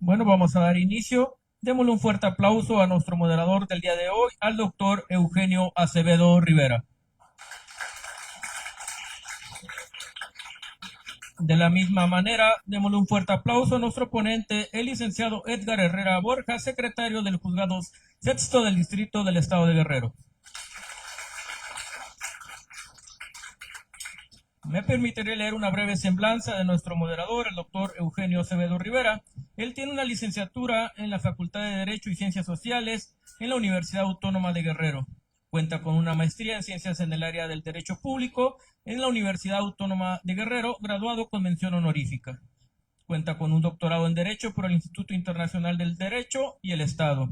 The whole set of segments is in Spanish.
Bueno, vamos a dar inicio. Démosle un fuerte aplauso a nuestro moderador del día de hoy, al doctor Eugenio Acevedo Rivera. De la misma manera, démosle un fuerte aplauso a nuestro ponente, el licenciado Edgar Herrera Borja, secretario del Juzgado Sexto del Distrito del Estado de Guerrero. Me permitiré leer una breve semblanza de nuestro moderador, el doctor Eugenio Acevedo Rivera. Él tiene una licenciatura en la Facultad de Derecho y Ciencias Sociales en la Universidad Autónoma de Guerrero. Cuenta con una maestría en Ciencias en el área del Derecho Público en la Universidad Autónoma de Guerrero, graduado con mención honorífica. Cuenta con un doctorado en Derecho por el Instituto Internacional del Derecho y el Estado.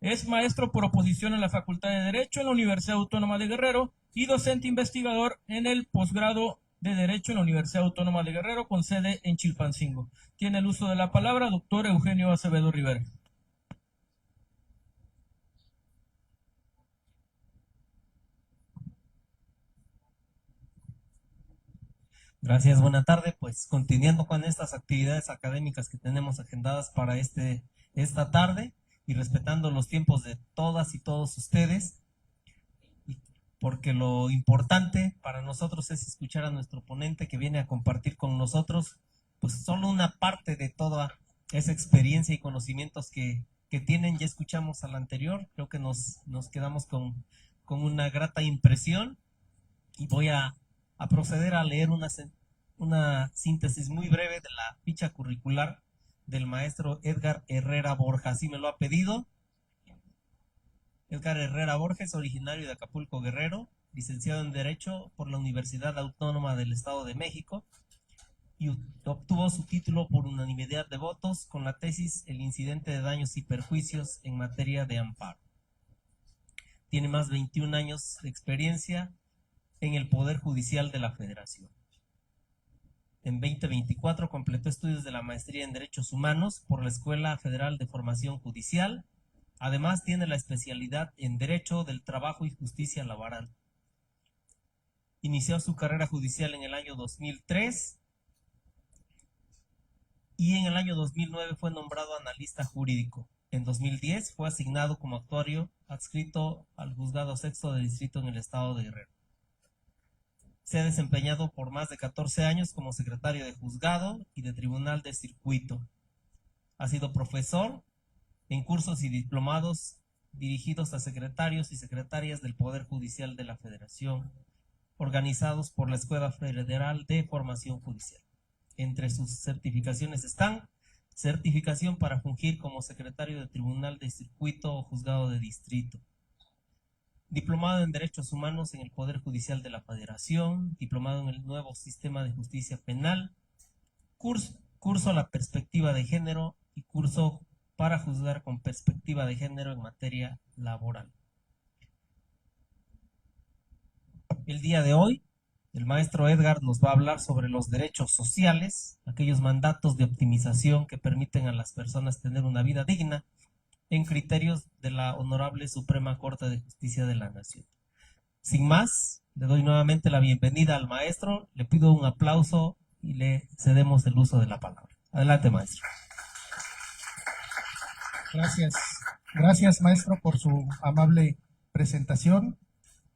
Es maestro por oposición en la Facultad de Derecho en la Universidad Autónoma de Guerrero y docente investigador en el posgrado de Derecho en la Universidad Autónoma de Guerrero con sede en Chilpancingo. Tiene el uso de la palabra doctor Eugenio Acevedo Rivera. Gracias, buena tarde. Pues continuando con estas actividades académicas que tenemos agendadas para esta tarde y respetando los tiempos de todas y todos ustedes, porque lo importante para nosotros es escuchar a nuestro ponente que viene a compartir con nosotros pues solo una parte de toda esa experiencia y conocimientos que tienen. Ya escuchamos al anterior, creo que nos quedamos con una grata impresión y voy a proceder a leer una síntesis muy breve de la ficha curricular del maestro Edgar Herrera Borja. Así me lo ha pedido. Edgar Herrera Borja es originario de Acapulco, Guerrero, licenciado en Derecho por la Universidad Autónoma del Estado de México y obtuvo su título por unanimidad de votos con la tesis El incidente de daños y perjuicios en materia de amparo. Tiene más de 21 años de experiencia en el Poder Judicial de la Federación. En 2024 completó estudios de la maestría en Derechos Humanos por la Escuela Federal de Formación Judicial. Además, tiene la especialidad en Derecho del Trabajo y Justicia Laboral. Inició su carrera judicial en el año 2003 y en el año 2009 fue nombrado analista jurídico. En 2010 fue asignado como actuario adscrito al Juzgado Sexto de Distrito en el Estado de Guerrero. Se ha desempeñado por más de 14 años como secretario de juzgado y de tribunal de circuito. Ha sido profesor en cursos y diplomados dirigidos a secretarios y secretarias del Poder Judicial de la Federación, organizados por la Escuela Federal de Formación Judicial. Entre sus certificaciones están certificación para fungir como secretario de tribunal de circuito o juzgado de distrito, diplomado en Derechos Humanos en el Poder Judicial de la Federación, diplomado en el nuevo sistema de justicia penal, curso a la perspectiva de género y curso para juzgar con perspectiva de género en materia laboral. El día de hoy, el maestro Edgar nos va a hablar sobre los derechos sociales, aquellos mandatos de optimización que permiten a las personas tener una vida digna en criterios de la Honorable Suprema Corte de Justicia de la Nación. Sin más, le doy nuevamente la bienvenida al maestro, le pido un aplauso y le cedemos el uso de la palabra. Adelante, maestro. Gracias. Gracias, maestro, por su amable presentación.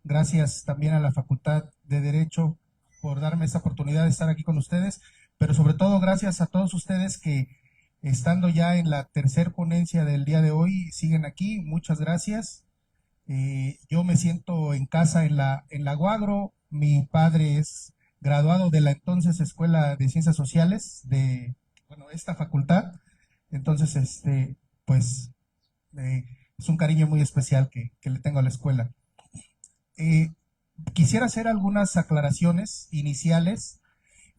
Gracias también a la Facultad de Derecho por darme esta oportunidad de estar aquí con ustedes, pero sobre todo gracias a todos ustedes que, estando ya en la tercer ponencia del día de hoy, siguen aquí. Muchas gracias. Yo me siento en casa en la UAGRO. Mi padre es graduado de la entonces Escuela de Ciencias Sociales de, esta facultad. Entonces, pues es un cariño muy especial que le tengo a la escuela. Eh, Quisiera hacer algunas aclaraciones iniciales.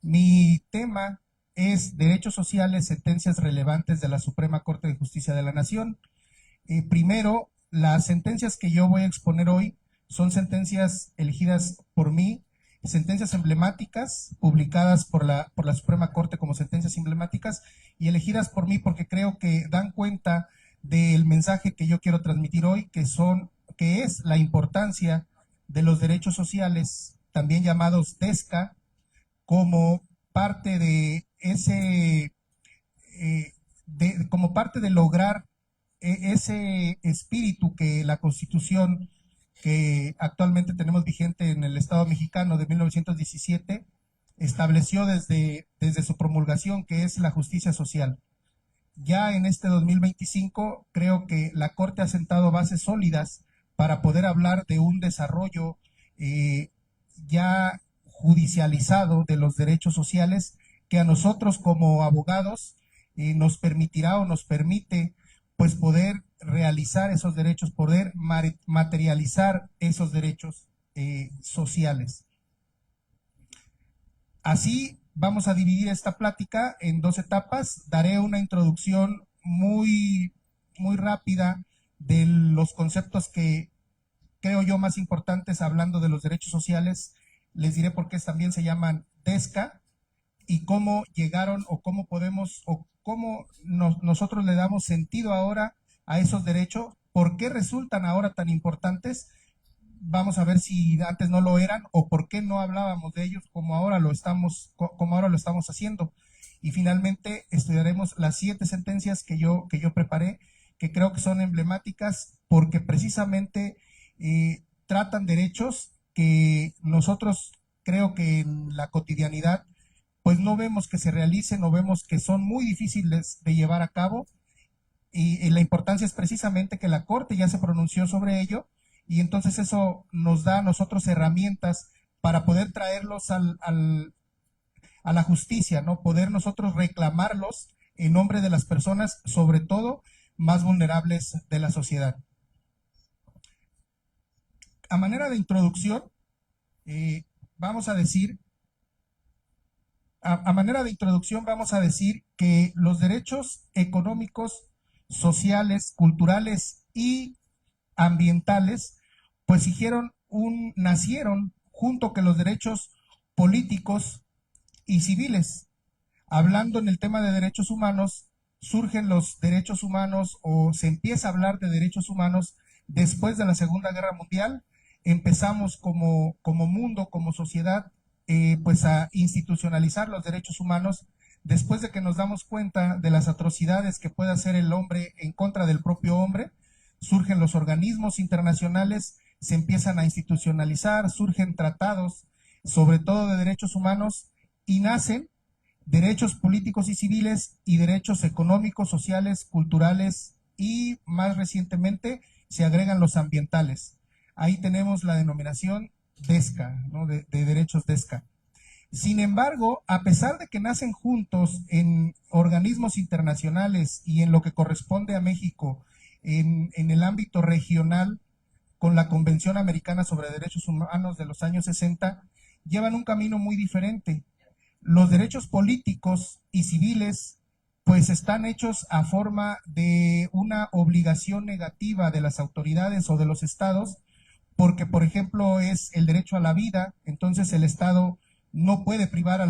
Mi tema es derechos sociales, sentencias relevantes de la Suprema Corte de Justicia de la Nación. Primero, las sentencias que yo voy a exponer hoy son sentencias elegidas por mí, sentencias emblemáticas, publicadas por la Suprema Corte como sentencias emblemáticas y elegidas por mí porque creo que dan cuenta del mensaje que yo quiero transmitir hoy, que es la importancia de los derechos sociales, también llamados DESCA, como parte de como parte de lograr ese espíritu que la Constitución que actualmente tenemos vigente en el Estado mexicano de 1917 estableció desde su promulgación, que es la justicia social. Ya en este 2025 creo que la Corte ha sentado bases sólidas para poder hablar de un desarrollo ya judicializado de los derechos sociales que a nosotros como abogados nos permitirá o nos permite pues poder realizar esos derechos, poder materializar esos derechos sociales. Así vamos a dividir esta plática en dos etapas. Daré una introducción muy rápida de los conceptos que creo yo más importantes hablando de los derechos sociales. Les diré por qué también se llaman DESCA y cómo llegaron o cómo podemos o cómo nosotros le damos sentido ahora a esos derechos, por qué resultan ahora tan importantes. Vamos a ver si antes no lo eran o por qué no hablábamos de ellos como ahora lo estamos haciendo. Y finalmente estudiaremos las 7 sentencias que yo preparé, que creo que son emblemáticas porque precisamente tratan derechos que nosotros creo que en la cotidianidad pues no vemos que se realicen o vemos que son muy difíciles de llevar a cabo. Y la importancia es precisamente que la Corte ya se pronunció sobre ello y entonces eso nos da a nosotros herramientas para poder traerlos a la justicia, ¿no? Poder nosotros reclamarlos en nombre de las personas, sobre todo más vulnerables de la sociedad. A manera de introducción, vamos a decir que los derechos económicos, sociales, culturales y ambientales, pues nacieron junto con los derechos políticos y civiles. Hablando en el tema de derechos humanos, surgen los derechos humanos o se empieza a hablar de derechos humanos después de la Segunda Guerra Mundial. Empezamos como mundo, como sociedad, pues a institucionalizar los derechos humanos después de que nos damos cuenta de las atrocidades que puede hacer el hombre en contra del propio hombre. Surgen los organismos internacionales, se empiezan a institucionalizar, surgen tratados, sobre todo de derechos humanos, y nacen derechos políticos y civiles y derechos económicos, sociales, culturales y más recientemente se agregan los ambientales. Ahí tenemos la denominación DESCA, ¿no? de derechos DESCA. Sin embargo, a pesar de que nacen juntos en organismos internacionales y en lo que corresponde a México en el ámbito regional con la Convención Americana sobre Derechos Humanos de los años 60, llevan un camino muy diferente. Los derechos políticos y civiles pues están hechos a forma de una obligación negativa de las autoridades o de los estados, porque por ejemplo es el derecho a la vida, entonces el Estado no puede privar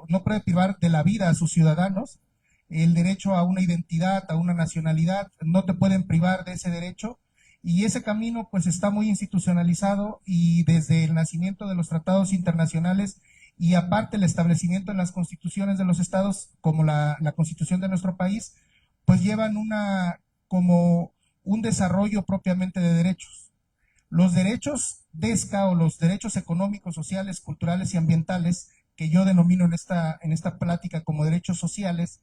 no puede privar de la vida a sus ciudadanos. El derecho a una identidad, a una nacionalidad, no te pueden privar de ese derecho, y ese camino pues está muy institucionalizado y desde el nacimiento de los tratados internacionales y aparte el establecimiento en las constituciones de los estados, como la constitución de nuestro país, pues llevan como un desarrollo propiamente de derechos. Los derechos DESCA o los derechos económicos, sociales, culturales y ambientales, que yo denomino en esta plática como derechos sociales,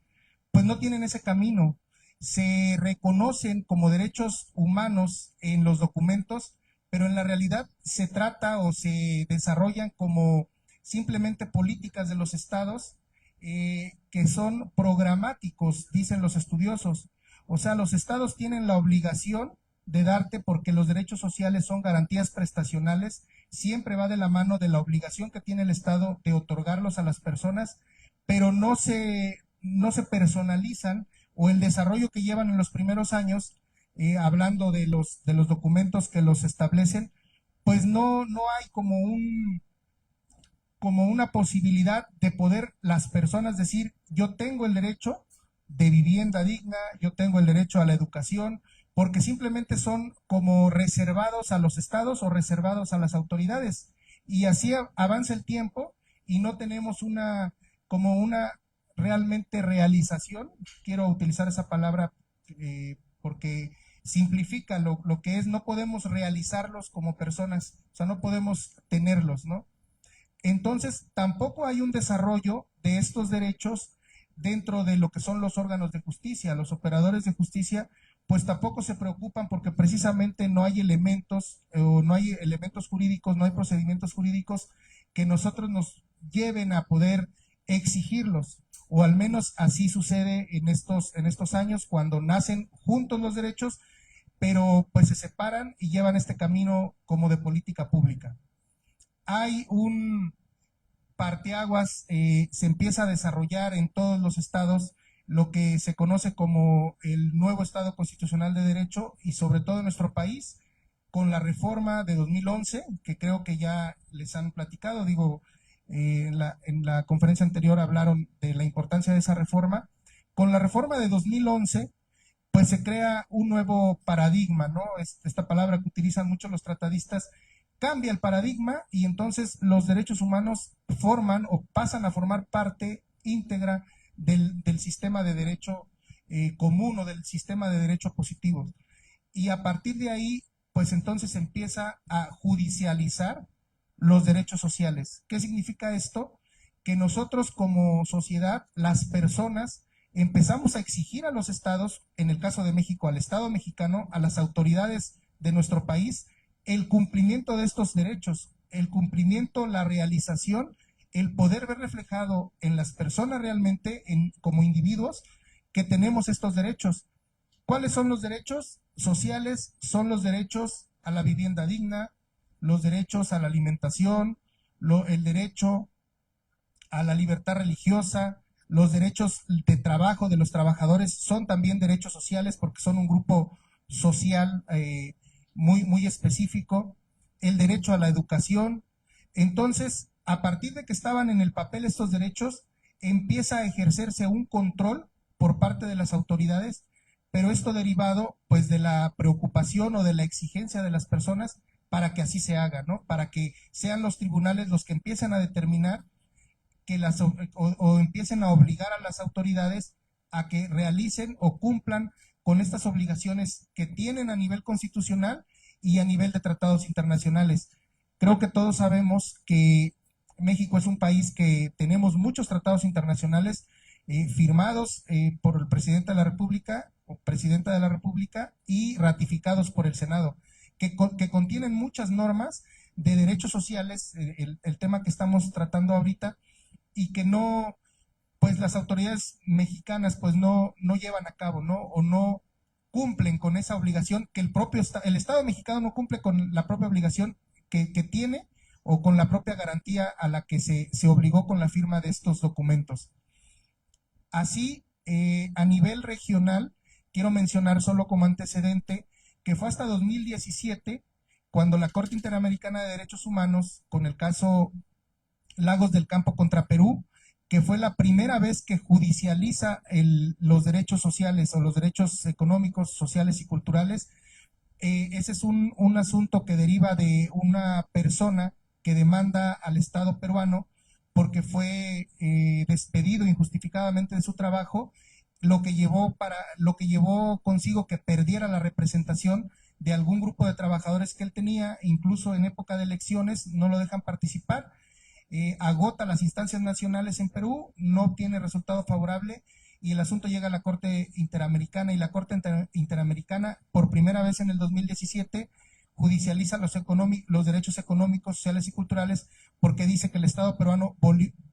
pues no tienen ese camino. Se reconocen como derechos humanos en los documentos, pero en la realidad se trata o se desarrollan como simplemente políticas de los estados que son programáticos, dicen los estudiosos. O sea, los estados tienen la obligación de darte, porque los derechos sociales son garantías prestacionales, siempre va de la mano de la obligación que tiene el Estado de otorgarlos a las personas, pero no se personalizan, o el desarrollo que llevan en los primeros años, hablando de los documentos que los establecen, pues no hay como una posibilidad de poder las personas decir, yo tengo el derecho de vivienda digna, yo tengo el derecho a la educación, porque simplemente son como reservados a los estados o reservados a las autoridades. Y así avanza el tiempo y no tenemos una realmente realización. Quiero utilizar esa palabra porque simplifica lo que es, no podemos realizarlos como personas, o sea, no podemos tenerlos, ¿no? Entonces, tampoco hay un desarrollo de estos derechos dentro de lo que son los órganos de justicia. Los operadores de justicia, pues tampoco se preocupan porque precisamente no hay elementos, o no hay elementos jurídicos, no hay procedimientos jurídicos que nosotros nos lleven a poder exigirlos, o al menos así sucede en estos años, cuando nacen juntos los derechos, pero pues se separan y llevan este camino como de política pública. Hay un parteaguas, se empieza a desarrollar en todos los estados lo que se conoce como el nuevo Estado Constitucional de Derecho, y sobre todo en nuestro país, con la reforma de 2011, que creo que ya les han platicado, digo, en la conferencia anterior hablaron de la importancia de esa reforma. Con la reforma de 2011, pues se crea un nuevo paradigma, ¿no? Esta palabra que utilizan mucho los tratadistas, cambia el paradigma, y entonces los derechos humanos forman o pasan a formar parte íntegra del sistema de derecho común, o del sistema de derecho positivo. Y a partir de ahí, pues entonces empieza a judicializar los derechos sociales. ¿Qué significa esto? Que nosotros como sociedad, las personas, empezamos a exigir a los estados, en el caso de México, al Estado mexicano, a las autoridades de nuestro país, el cumplimiento de estos derechos, el cumplimiento, la realización, el poder ver reflejado en las personas realmente, como individuos, que tenemos estos derechos. ¿Cuáles son los derechos sociales? Son los derechos a la vivienda digna, los derechos a la alimentación, el derecho a la libertad religiosa, los derechos de trabajo de los trabajadores son también derechos sociales porque son un grupo social muy específico, el derecho a la educación. Entonces, a partir de que estaban en el papel estos derechos, empieza a ejercerse un control por parte de las autoridades, pero esto derivado pues de la preocupación o de la exigencia de las personas para que así se haga, ¿no? Para que sean los tribunales los que empiecen a determinar que o empiecen a obligar a las autoridades a que realicen o cumplan con estas obligaciones que tienen a nivel constitucional y a nivel de tratados internacionales. Creo que todos sabemos que México es un país que tenemos muchos tratados internacionales firmados por el presidente de la República o presidenta de la República y ratificados por el Senado, que contienen muchas normas de derechos sociales, el tema que estamos tratando ahorita, y que no, pues las autoridades mexicanas pues no llevan a cabo, ¿no? O no cumplen con esa obligación, que el Estado mexicano no cumple con la propia obligación que tiene, o con la propia garantía a la que se obligó con la firma de estos documentos. Así, a nivel regional, quiero mencionar solo como antecedente que fue hasta 2017 cuando la Corte Interamericana de Derechos Humanos, con el caso Lagos del Campo contra Perú, que fue la primera vez que judicializa los derechos sociales o los derechos económicos, sociales y culturales. Ese es un asunto que deriva de una persona que demanda al Estado peruano porque fue despedido injustificadamente de su trabajo, lo que llevó consigo que perdiera la representación de algún grupo de trabajadores que él tenía, incluso en época de elecciones no lo dejan participar. Agota las instancias nacionales en Perú, no obtiene resultado favorable, y el asunto llega a la Corte Interamericana, y la Corte Interamericana, por primera vez en el 2017, judicializa los derechos económicos, sociales y culturales, porque dice que el Estado peruano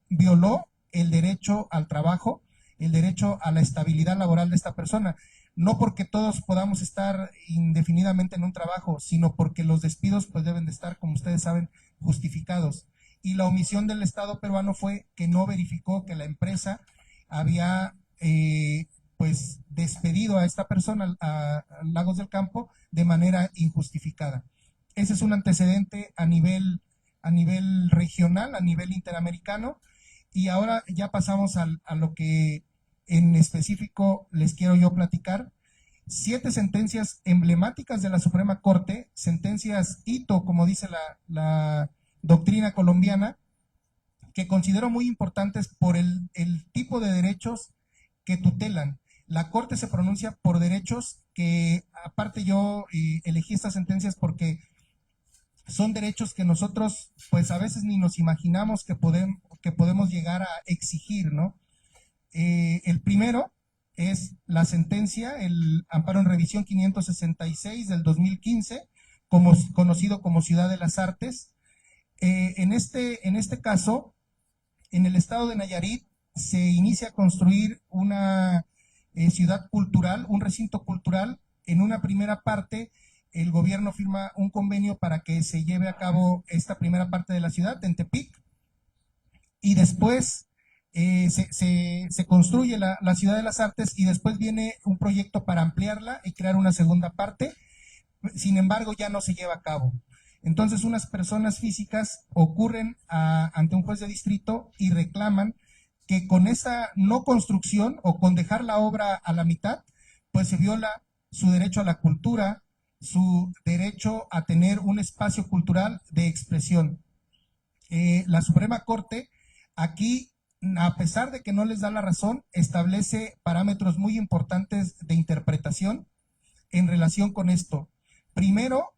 violó el derecho al trabajo, el derecho a la estabilidad laboral de esta persona. No porque todos podamos estar indefinidamente en un trabajo, sino porque los despidos pues deben de estar, como ustedes saben, justificados. Y la omisión del Estado peruano fue que no verificó que la empresa había pues despedido a esta persona, a Lagos del Campo, de manera injustificada. Ese es un antecedente a nivel regional, a nivel interamericano, y ahora ya pasamos a lo que en específico les quiero yo platicar. 7 sentencias emblemáticas de la Suprema Corte, sentencias hito, como dice la doctrina colombiana, que considero muy importantes por el tipo de derechos que tutelan. La Corte se pronuncia por derechos que, aparte yo elegí estas sentencias porque son derechos que nosotros, pues a veces ni nos imaginamos que podemos llegar a exigir, ¿no? El primero es la sentencia, el amparo en revisión 566 del 2015, conocido como Ciudad de las Artes. En este caso, en el estado de Nayarit se inicia a construir una ciudad cultural, un recinto cultural. En una primera parte, el gobierno firma un convenio para que se lleve a cabo esta primera parte de la ciudad, en Tepic, y después se construye la Ciudad de las Artes, y después viene un proyecto para ampliarla y crear una segunda parte. Sin embargo, ya no se lleva a cabo. Entonces, unas personas físicas ocurren ante un juez de distrito y reclaman que con esa no construcción o con dejar la obra a la mitad, pues se viola su derecho a la cultura, su derecho a tener un espacio cultural de expresión. La Suprema Corte aquí, a pesar de que no les da la razón, establece parámetros muy importantes de interpretación en relación con esto. Primero,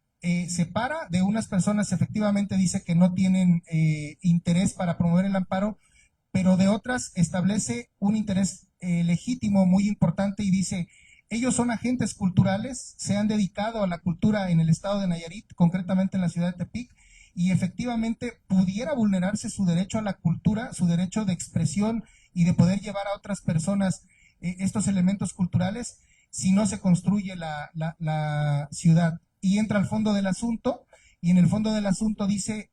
separa de unas personas, efectivamente dice que no tienen interés para promover el amparo, pero de otras establece un interés legítimo muy importante y dice, ellos son agentes culturales, se han dedicado a la cultura en el estado de Nayarit, concretamente en la ciudad de Tepic, y efectivamente pudiera vulnerarse su derecho a la cultura, su derecho de expresión y de poder llevar a otras personas estos elementos culturales si no se construye la ciudad. Y entra al fondo del asunto, y en el fondo del asunto dice,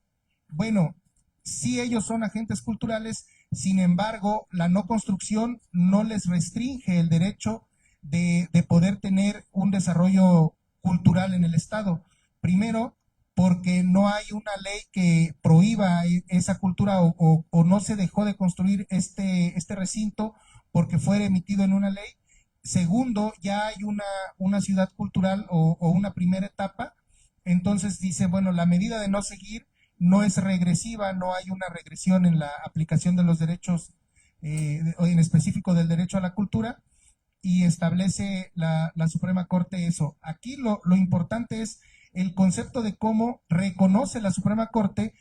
bueno, sí ellos son agentes culturales, sin embargo, la no construcción no les restringe el derecho de poder tener un desarrollo cultural en el Estado. Primero, porque no hay una ley que prohíba esa cultura o no se dejó de construir este recinto porque fue emitido en una ley. Segundo, ya hay una ciudad cultural o una primera etapa. Entonces dice, bueno, la medida de no seguir no es regresiva, no hay una regresión en la aplicación de los derechos, en específico del derecho a la cultura, y establece la Suprema Corte eso. Aquí lo importante es el concepto de cómo reconoce la Suprema Corte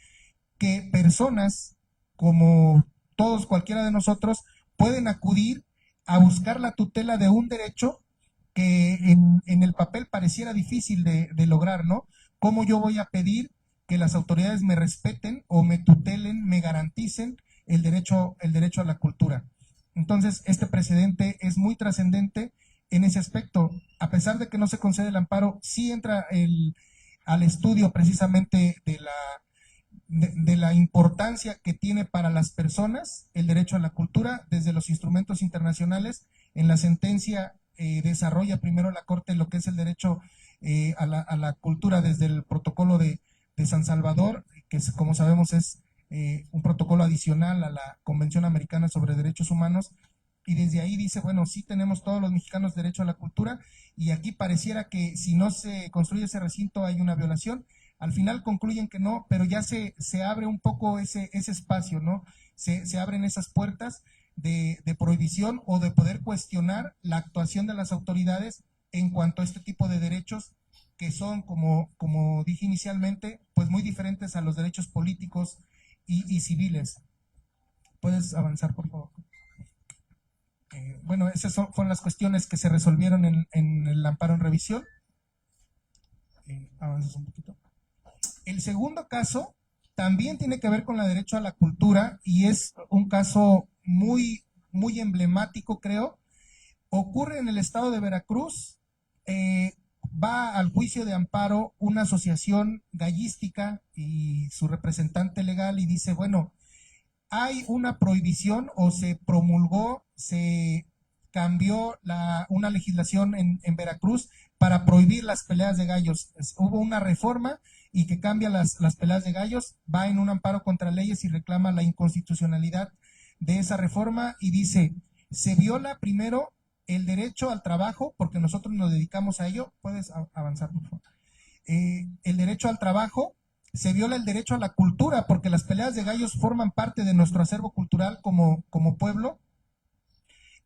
que personas como todos, cualquiera de nosotros, pueden acudir a buscar la tutela de un derecho que en el papel pareciera difícil de lograr, ¿no? ¿Cómo yo voy a pedir que las autoridades me respeten o me tutelen, me garanticen el derecho a la cultura? Entonces, este precedente es muy trascendente en ese aspecto. A pesar de que no se concede el amparo, sí entra al estudio precisamente de la importancia que tiene para las personas el derecho a la cultura desde los instrumentos internacionales. En la sentencia desarrolla primero la Corte lo que es el derecho a la cultura desde el protocolo de San Salvador, que como sabemos es un protocolo adicional a la Convención Americana sobre Derechos Humanos, y desde ahí dice, bueno, sí tenemos todos los mexicanos derecho a la cultura, y aquí pareciera que si no se construye ese recinto hay una violación. Al final concluyen que no, pero ya se abre un poco ese espacio, ¿no? Se abren esas puertas de prohibición o de poder cuestionar la actuación de las autoridades en cuanto a este tipo de derechos que son, como dije inicialmente, pues muy diferentes a los derechos políticos y civiles. ¿Puedes avanzar, por favor? Bueno, esas fueron las cuestiones que se resolvieron en el amparo en revisión. Avanzas un poquito. El segundo caso también tiene que ver con el derecho a la cultura y es un caso muy, muy emblemático, creo. Ocurre en el estado de Veracruz. Va al juicio de amparo una asociación gallística y su representante legal y dice, bueno, hay una prohibición o se promulgó, se cambió una legislación en Veracruz para prohibir las peleas de gallos. Hubo una reforma y que cambia las peleas de gallos, va en un amparo contra leyes y reclama la inconstitucionalidad de esa reforma y dice, se viola primero el derecho al trabajo, porque nosotros nos dedicamos a ello. Puedes avanzar, por favor. El derecho al trabajo, se viola el derecho a la cultura, porque las peleas de gallos forman parte de nuestro acervo cultural como pueblo.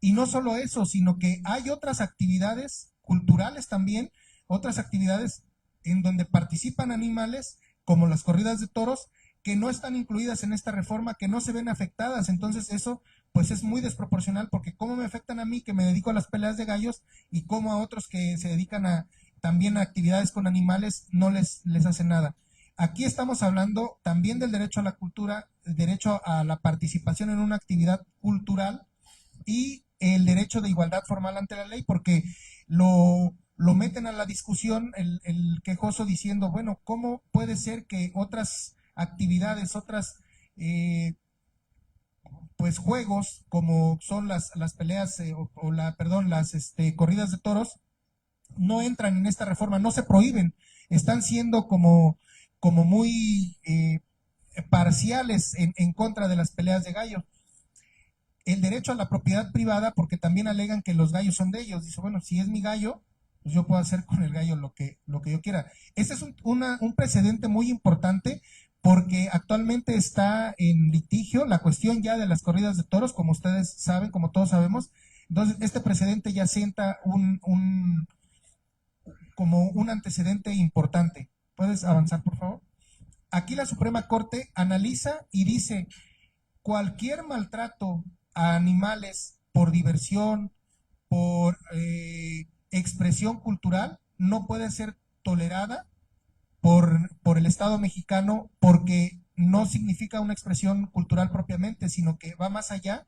Y no solo eso, sino que hay otras actividades culturales también, otras actividades en donde participan animales, como las corridas de toros, que no están incluidas en esta reforma, que no se ven afectadas. Entonces eso pues es muy desproporcional, porque cómo me afectan a mí que me dedico a las peleas de gallos y cómo a otros que se dedican también a actividades con animales no les hace nada. Aquí estamos hablando también del derecho a la cultura, el derecho a la participación en una actividad cultural y el derecho de igualdad formal ante la ley, porque lo meten a la discusión el quejoso diciendo, bueno, ¿cómo puede ser que otras actividades, pues juegos como son las peleas las corridas de toros no entran en esta reforma, no se prohíben, están siendo como muy parciales en contra de las peleas de gallo? El derecho a la propiedad privada, porque también alegan que los gallos son de ellos. Dice, bueno, si es mi gallo, pues yo puedo hacer con el gallo lo que yo quiera. Este es un precedente muy importante, porque actualmente está en litigio la cuestión ya de las corridas de toros, como ustedes saben, como todos sabemos. Entonces, este precedente ya sienta como un antecedente importante. ¿Puedes avanzar, por favor? Aquí la Suprema Corte analiza y dice, cualquier maltrato a animales por diversión, por expresión cultural, no puede ser tolerada por el Estado mexicano, porque no significa una expresión cultural propiamente, sino que va más allá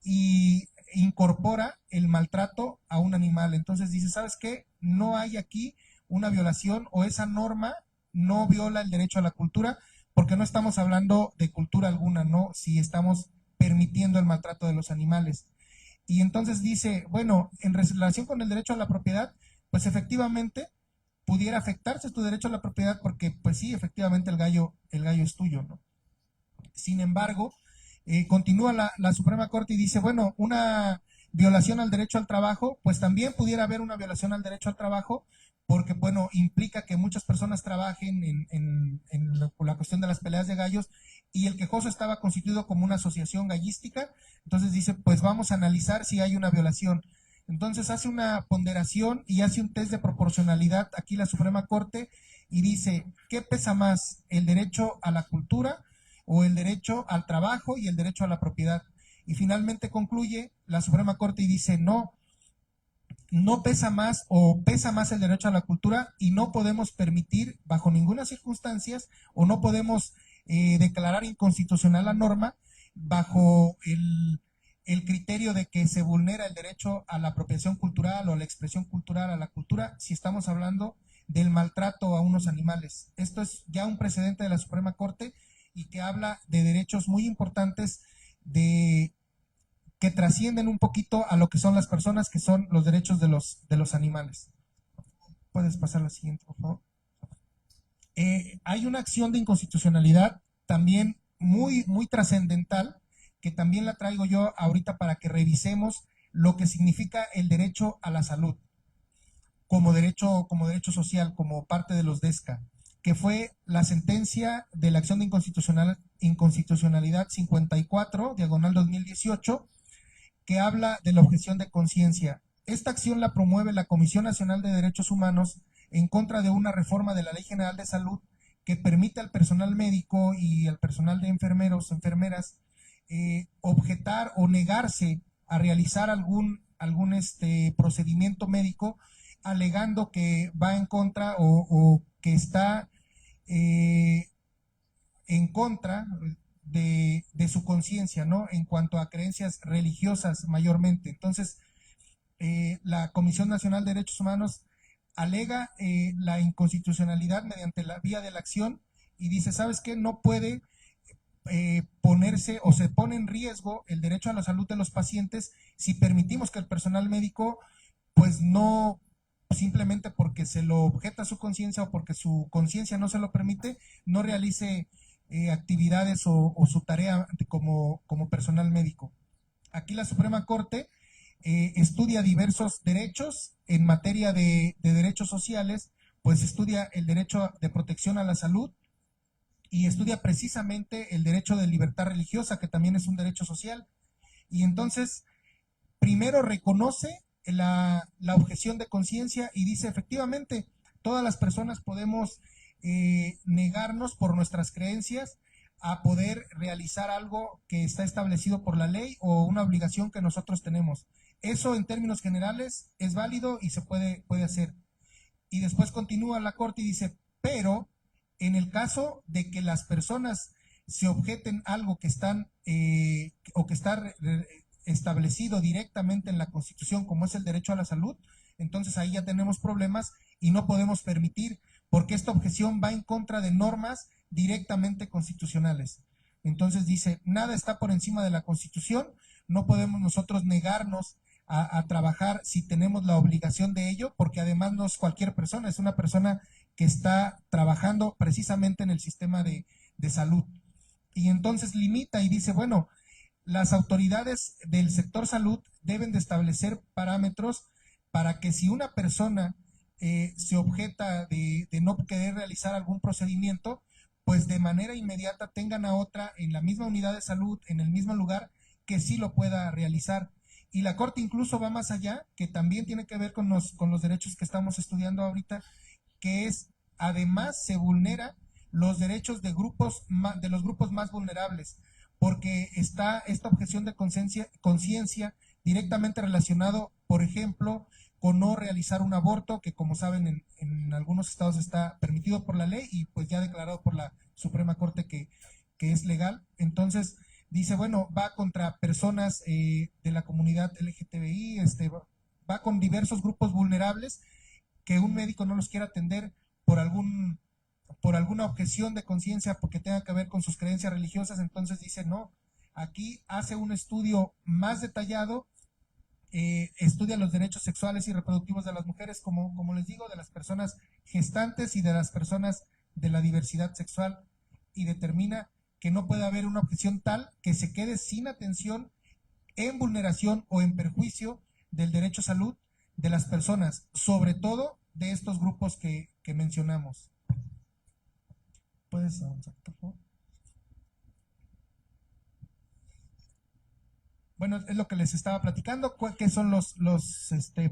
y incorpora el maltrato a un animal. Entonces dice, ¿sabes qué? No hay aquí una violación, o esa norma no viola el derecho a la cultura, porque no estamos hablando de cultura alguna, ¿no? Si estamos permitiendo el maltrato de los animales. Y entonces dice, bueno, en relación con el derecho a la propiedad, pues efectivamente pudiera afectarse tu derecho a la propiedad, porque pues sí, efectivamente el gallo es tuyo, ¿no? Sin embargo, continúa la Suprema Corte y dice, bueno, una violación al derecho al trabajo, pues también pudiera haber una violación al derecho al trabajo, porque, bueno, implica que muchas personas trabajen en la cuestión de las peleas de gallos, y el quejoso estaba constituido como una asociación gallística. Entonces dice, pues vamos a analizar si hay una violación. Entonces hace una ponderación y hace un test de proporcionalidad aquí la Suprema Corte, y dice, ¿qué pesa más, el derecho a la cultura o el derecho al trabajo y el derecho a la propiedad? Y finalmente concluye la Suprema Corte y dice, no pesa más, o pesa más el derecho a la cultura, y no podemos permitir bajo ninguna circunstancia, o no podemos declarar inconstitucional la norma bajo el criterio de que se vulnera el derecho a la apropiación cultural o a la expresión cultural, a la cultura, si estamos hablando del maltrato a unos animales. Esto es ya un precedente de la Suprema Corte, y que habla de derechos muy importantes que trascienden un poquito a lo que son las personas, que son los derechos de los animales. Puedes pasar a la siguiente, por favor. Hay una acción de inconstitucionalidad también muy, muy trascendental, que también la traigo yo ahorita para que revisemos lo que significa el derecho a la salud como derecho social, como parte de los DESCA, que fue la sentencia de la acción de inconstitucionalidad 54/2018, que habla de la objeción de conciencia. Esta acción la promueve la Comisión Nacional de Derechos Humanos en contra de una reforma de la Ley General de Salud que permite al personal médico y al personal de enfermeros, enfermeras, objetar o negarse a realizar algún procedimiento médico, alegando que va en contra o que está en contra de su conciencia, ¿no? En cuanto a creencias religiosas mayormente. Entonces, la Comisión Nacional de Derechos Humanos alega la inconstitucionalidad mediante la vía de la acción, y dice, ¿sabes qué? No puede ponerse, o se pone en riesgo el derecho a la salud de los pacientes si permitimos que el personal médico, pues no, simplemente porque se lo objeta su conciencia o porque su conciencia no se lo permite, no realice actividades o su tarea como personal médico. Aquí la Suprema Corte estudia diversos derechos en materia de derechos sociales, pues estudia el derecho de protección a la salud, y estudia precisamente el derecho de libertad religiosa, que también es un derecho social. Y entonces, primero reconoce la objeción de conciencia y dice, efectivamente, todas las personas podemos negarnos por nuestras creencias a poder realizar algo que está establecido por la ley o una obligación que nosotros tenemos. Eso en términos generales es válido y se puede hacer. Y después continúa la corte y dice, pero en el caso de que las personas se objeten algo que están o que está establecido directamente en la Constitución, como es el derecho a la salud, entonces ahí ya tenemos problemas y no podemos permitir, porque esta objeción va en contra de normas directamente constitucionales. Entonces dice, nada está por encima de la Constitución, no podemos nosotros negarnos a trabajar si tenemos la obligación de ello, porque además no es cualquier persona, es una persona que está trabajando precisamente en el sistema de salud. Y entonces limita y dice, bueno, las autoridades del sector salud deben de establecer parámetros para que si una persona se objeta de no querer realizar algún procedimiento, pues de manera inmediata tengan a otra en la misma unidad de salud, en el mismo lugar, que sí lo pueda realizar. Y la Corte incluso va más allá, que también tiene que ver con los derechos que estamos estudiando ahorita, que es, además, se vulnera los derechos de los grupos más vulnerables, porque está esta objeción de conciencia directamente relacionado, por ejemplo, con no realizar un aborto, que como saben en algunos estados está permitido por la ley y pues ya declarado por la Suprema Corte que es legal. Entonces dice, bueno, va contra personas de la comunidad LGTBI, va con diversos grupos vulnerables que un médico no los quiera atender por alguna objeción de conciencia porque tenga que ver con sus creencias religiosas. Entonces dice, no, aquí hace un estudio más detallado, estudia los derechos sexuales y reproductivos de las mujeres, como les digo, de las personas gestantes y de las personas de la diversidad sexual, y determina que no puede haber una objeción tal que se quede sin atención en vulneración o en perjuicio del derecho a salud de las personas, sobre todo de estos grupos que mencionamos. ¿Puedes avanzar, por favor? Bueno, es lo que les estaba platicando. ¿Qué son los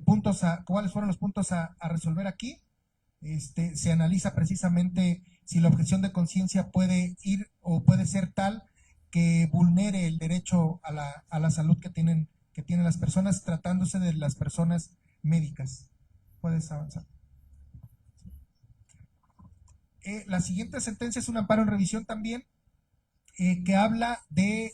puntos cuáles fueron los puntos a resolver aquí? Se analiza precisamente si la objeción de conciencia puede ir o puede ser tal que vulnere el derecho a la salud que tienen las personas, tratándose de las personas médicas. Puedes avanzar. La siguiente sentencia es un amparo en revisión también, que habla de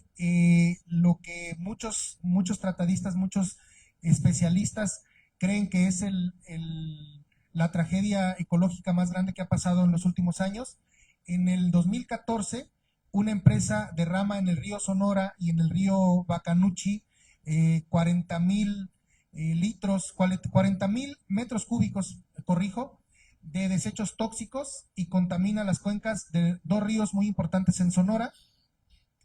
lo que muchos tratadistas, muchos especialistas creen que es la tragedia ecológica más grande que ha pasado en los últimos años. En el 2014, una empresa derrama en el río Sonora y en el río Bacanuchi 40,000 litros, 40,000 metros cúbicos, de desechos tóxicos, y contamina las cuencas de dos ríos muy importantes en Sonora.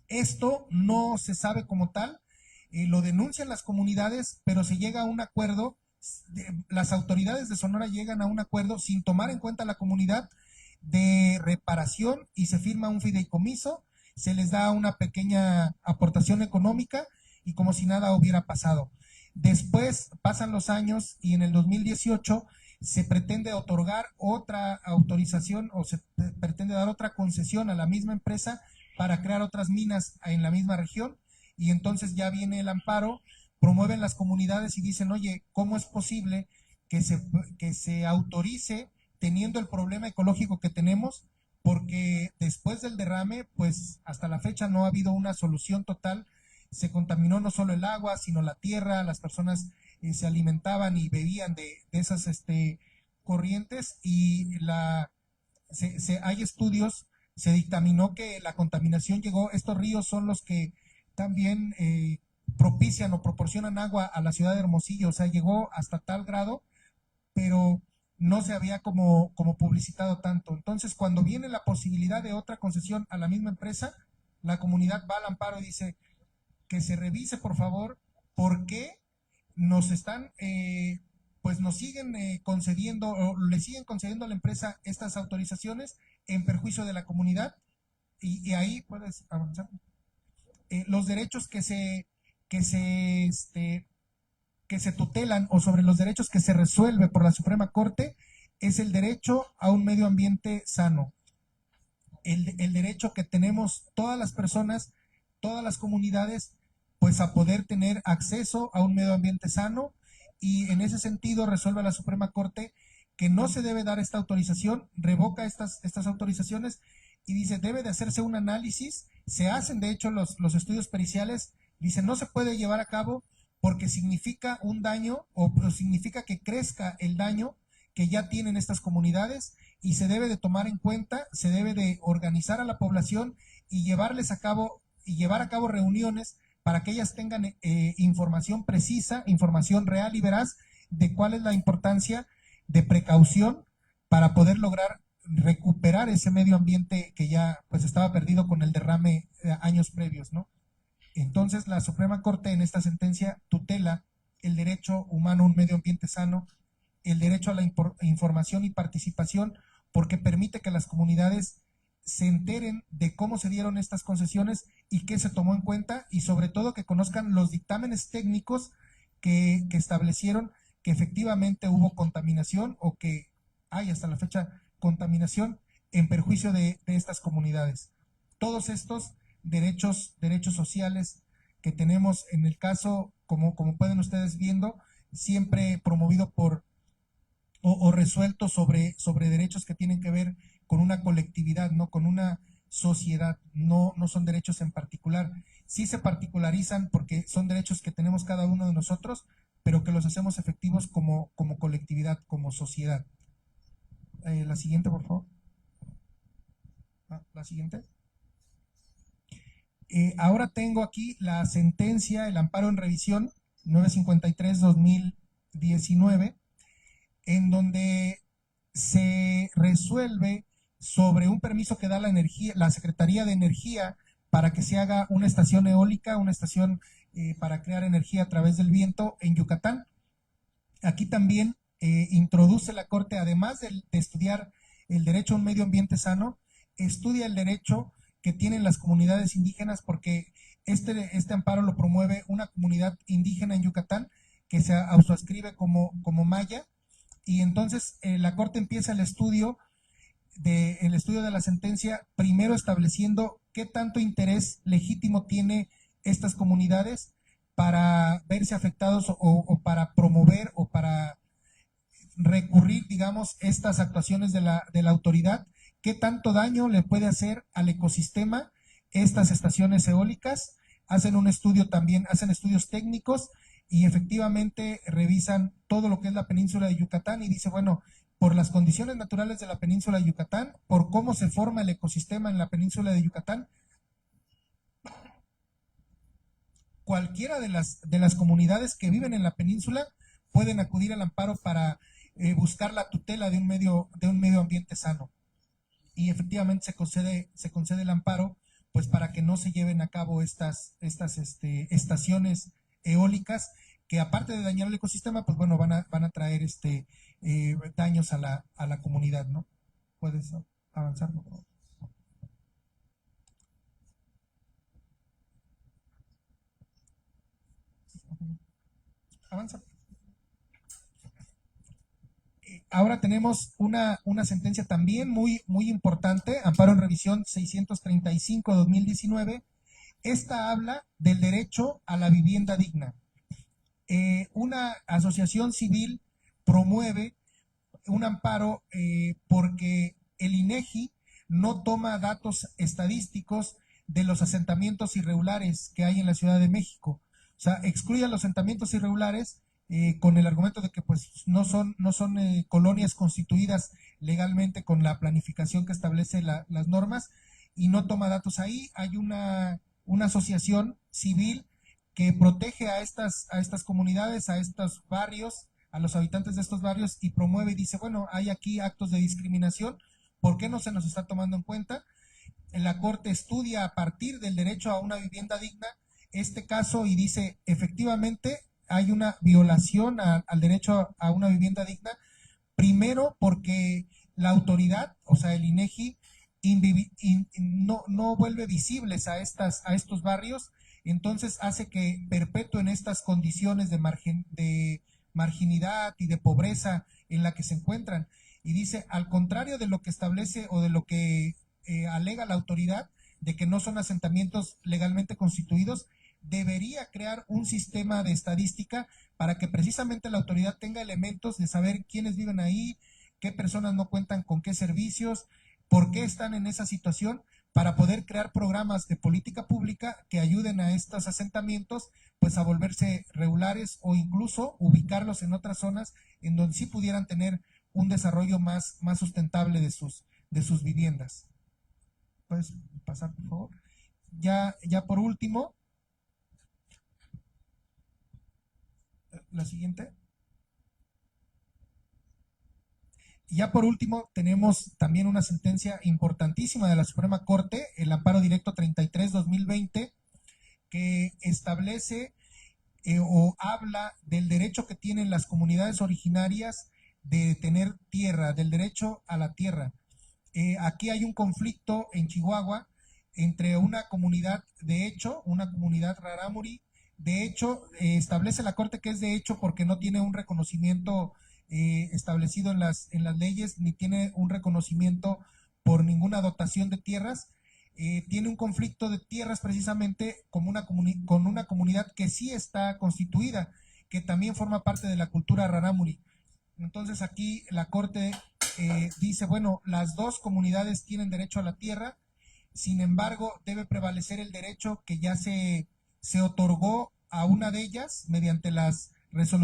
Esto no se sabe como tal, lo denuncian las comunidades, pero se llega a un acuerdo, las autoridades de Sonora llegan a un acuerdo sin tomar en cuenta la comunidad de reparación, y se firma un fideicomiso, se les da una pequeña aportación económica y como si nada hubiera pasado. Después pasan los años y en el 2018 se pretende otorgar otra autorización o se pretende dar otra concesión a la misma empresa para crear otras minas en la misma región, y entonces ya viene el amparo, promueven las comunidades y dicen, oye, ¿cómo es posible que se autorice teniendo el problema ecológico que tenemos? Porque después del derrame, pues hasta la fecha no ha habido una solución total. Se contaminó no solo el agua, sino la tierra, las personas se alimentaban y bebían de esas corrientes, y hay estudios, se dictaminó que la contaminación llegó, estos ríos son los que también propician o proporcionan agua a la ciudad de Hermosillo, o sea, llegó hasta tal grado, pero no se había como publicitado tanto. Entonces, cuando viene la posibilidad de otra concesión a la misma empresa, la comunidad va al amparo y dice que se revise, por favor, por qué nos están, pues nos siguen concediendo, o le siguen concediendo a la empresa estas autorizaciones en perjuicio de la comunidad, y ahí puedes avanzar. Los derechos que se tutelan o sobre los derechos que se resuelve por la Suprema Corte es el derecho a un medio ambiente sano, el derecho que tenemos todas las personas, todas las comunidades, pues a poder tener acceso a un medio ambiente sano, y en ese sentido resuelve la Suprema Corte que no se debe dar esta autorización, revoca estas autorizaciones y dice debe de hacerse un análisis. Se hacen de hecho los estudios periciales, dice no se puede llevar a cabo porque significa un daño o significa que crezca el daño que ya tienen estas comunidades, y se debe de tomar en cuenta, se debe de organizar a la población y llevar a cabo reuniones para que ellas tengan información precisa, información real y veraz de cuál es la importancia de precaución para poder lograr recuperar ese medio ambiente que ya pues estaba perdido con el derrame años previos, ¿no? Entonces la Suprema Corte en esta sentencia tutela el derecho humano a un medio ambiente sano, el derecho a la información y participación, porque permite que las comunidades se enteren de cómo se dieron estas concesiones y qué se tomó en cuenta, y sobre todo que conozcan los dictámenes técnicos que establecieron que efectivamente hubo contaminación o que hay hasta la fecha contaminación en perjuicio de estas comunidades. Todos estos derechos sociales que tenemos en el caso, como pueden ustedes viendo, siempre promovido por o resuelto sobre derechos que tienen que ver con una colectividad, no con una sociedad, no son derechos en particular. Sí se particularizan porque son derechos que tenemos cada uno de nosotros, pero que los hacemos efectivos como colectividad, como sociedad. La siguiente, por favor. La siguiente. Ahora tengo aquí la sentencia, el amparo en revisión 953-2019, en donde se resuelve sobre un permiso que da la Secretaría de Energía para que se haga una estación eólica, una estación para crear energía a través del viento en Yucatán. Aquí también introduce la Corte, además de estudiar el derecho a un medio ambiente sano, estudia el derecho que tienen las comunidades indígenas, porque este amparo lo promueve una comunidad indígena en Yucatán que se autoascribe como maya, y entonces la Corte empieza el estudio de la sentencia, primero estableciendo qué tanto interés legítimo tiene estas comunidades para verse afectados o para promover o para recurrir, digamos, estas actuaciones de la autoridad, qué tanto daño le puede hacer al ecosistema estas estaciones eólicas. Hacen un estudio también, hacen estudios técnicos y efectivamente revisan todo lo que es la península de Yucatán y dice, bueno, por las condiciones naturales de la península de Yucatán, por cómo se forma el ecosistema en la península de Yucatán, cualquiera de las comunidades que viven en la península pueden acudir al amparo para buscar la tutela de un medio ambiente sano. Y efectivamente se concede el amparo, pues para que no se lleven a cabo estas estaciones eólicas que, aparte de dañar el ecosistema, pues bueno, van a traer daños a la comunidad, ¿no? ¿Puedes avanzar, por favor? Avanza. Ahora tenemos una sentencia también muy importante, amparo en revisión 635-2019. Esta habla del derecho a la vivienda digna. Una asociación civil promueve un amparo porque el INEGI no toma datos estadísticos de los asentamientos irregulares que hay en la Ciudad de México. O sea, excluye a los asentamientos irregulares con el argumento de que pues no son colonias constituidas legalmente con la planificación que establece las normas, y no toma datos ahí. Hay una asociación civil que protege a estas comunidades, a estos barrios, a los habitantes de estos barrios, y promueve y dice, bueno, hay aquí actos de discriminación, ¿por qué no se nos está tomando en cuenta? La Corte estudia a partir del derecho a una vivienda digna este caso y dice, efectivamente hay una violación al derecho a una vivienda digna, primero porque la autoridad, o sea, el INEGI, no vuelve visibles a estos barrios, entonces hace que perpetúen estas condiciones de marginidad y de pobreza en la que se encuentran. Y dice, al contrario de lo que establece o de lo que alega la autoridad, de que no son asentamientos legalmente constituidos, debería crear un sistema de estadística para que precisamente la autoridad tenga elementos de saber quiénes viven ahí, qué personas no cuentan con qué servicios, por qué están en esa situación, para poder crear programas de política pública que ayuden a estos asentamientos pues a volverse regulares o incluso ubicarlos en otras zonas en donde sí pudieran tener un desarrollo más sustentable de sus viviendas. ¿Puedes pasar, por favor? Ya por último, la siguiente. Ya por último, tenemos también una sentencia importantísima de la Suprema Corte, el Amparo Directo 33-2020, que establece o habla del derecho que tienen las comunidades originarias de tener tierra, del derecho a la tierra. Aquí hay un conflicto en Chihuahua entre una comunidad de hecho, una comunidad rarámuri. De hecho, establece la Corte que es de hecho porque no tiene un reconocimiento establecido en las leyes, ni tiene un reconocimiento por ninguna dotación de tierras. Tiene un conflicto de tierras precisamente con una comunidad que sí está constituida, que también forma parte de la cultura rarámuri. Entonces aquí la Corte dice, bueno, las dos comunidades tienen derecho a la tierra, sin embargo debe prevalecer el derecho que ya se otorgó a una de ellas mediante las resoluciones